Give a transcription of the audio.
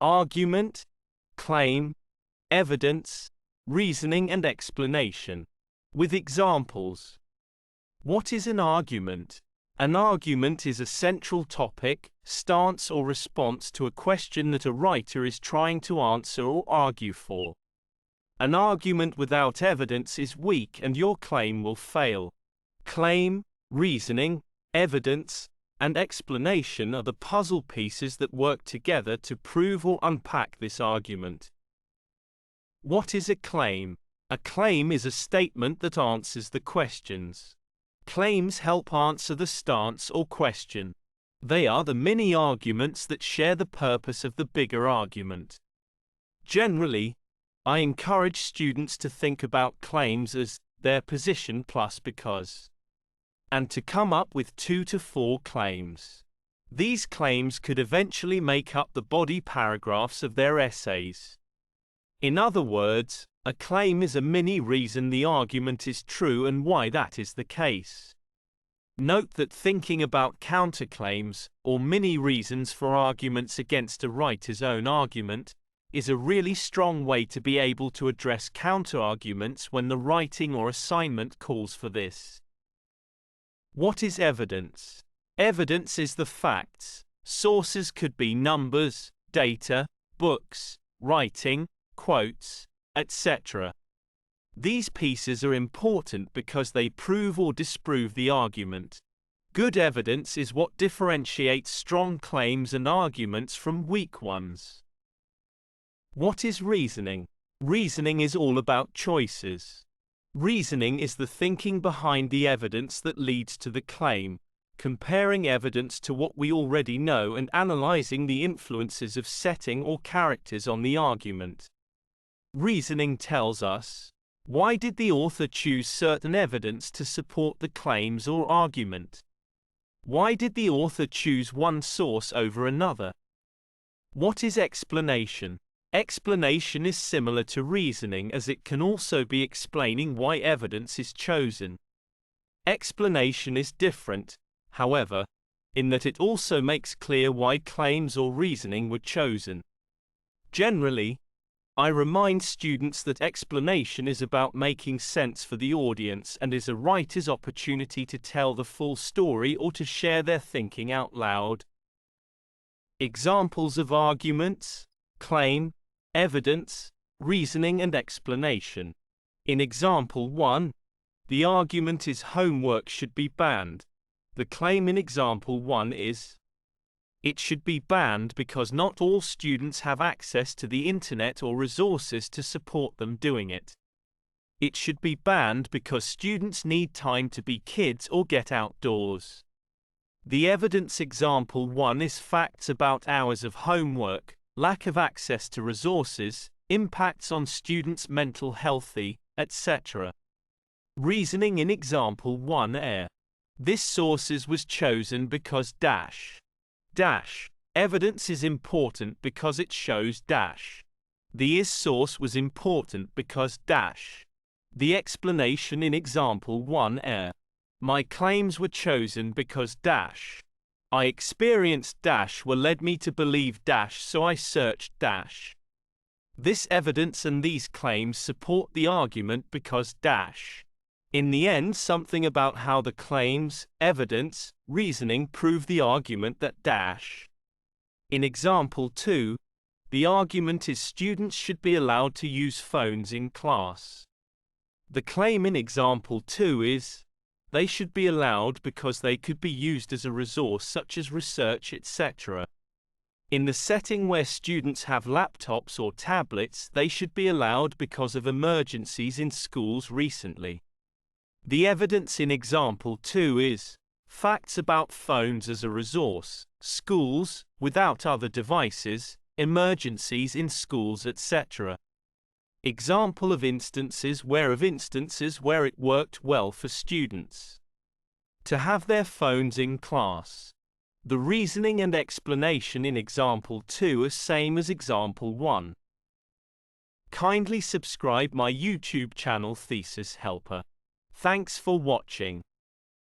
argument, claim, evidence, reasoning and explanation. With examples. What is an argument? An argument is a central topic, stance or response to a question that a writer is trying to answer or argue for. An argument without evidence is weak and your claim will fail. Claim, reasoning, evidence, and explanation are the puzzle pieces that work together to prove or unpack this argument. What is a claim? A claim is a statement that answers the questions. Claims help answer the stance or question. They are the mini-arguments that share the purpose of the bigger argument. Generally, I encourage students to think about claims as their position plus because, and to come up with 2 to 4 claims. These claims could eventually make up the body paragraphs of their essays. In other words, a claim is a mini-reason the argument is true and why that is the case. Note that thinking about counterclaims, or mini-reasons for arguments against a writer's own argument, is a really strong way to be able to address counterarguments when the writing or assignment calls for this. What is evidence? Evidence is the facts. Sources could be numbers, data, books, writing, quotes, etc. These pieces are important because they prove or disprove the argument. Good evidence is what differentiates strong claims and arguments from weak ones. What is reasoning? Reasoning is all about choices. Reasoning is the thinking behind the evidence that leads to the claim, comparing evidence to what we already know and analyzing the influences of setting or characters on the argument. Reasoning tells us, why did the author choose certain evidence to support the claims or argument? Why did the author choose one source over another? What is explanation? Explanation is similar to reasoning as it can also be explaining why evidence is chosen. Explanation is different, however, in that it also makes clear why claims or reasoning were chosen. Generally, I remind students that explanation is about making sense for the audience and is a writer's opportunity to tell the full story or to share their thinking out loud. Examples of arguments, claim, evidence, reasoning and explanation. In example 1, the argument is homework should be banned. The claim in example 1 is, it should be banned because not all students have access to the internet or resources to support them doing it. It should be banned because students need time to be kids or get outdoors. The evidence example 1 is facts about hours of homework, lack of access to resources, impacts on students' mental health, etc. Reasoning in example 1 this sources was chosen because dash. Evidence is important because it shows dash. The is source was important because dash. The explanation in example 1 my claims were chosen because dash. I experienced dash were led me to believe dash so I searched dash. This evidence and these claims support the argument because dash. In the end, something about how the claims, evidence, reasoning prove the argument that dash. In example 2, the argument is students should be allowed to use phones in class. The claim in example 2 is, they should be allowed because they could be used as a resource such as research, etc. In the setting where students have laptops or tablets, they should be allowed because of emergencies in schools recently. The evidence in example 2 is, facts about phones as a resource, schools, without other devices, emergencies in schools, etc. Example of instances where it worked well for students to have their phones in class. The reasoning and explanation in example 2 are same as example 1. Kindly subscribe my YouTube channel Thesis Helper. Thanks for watching.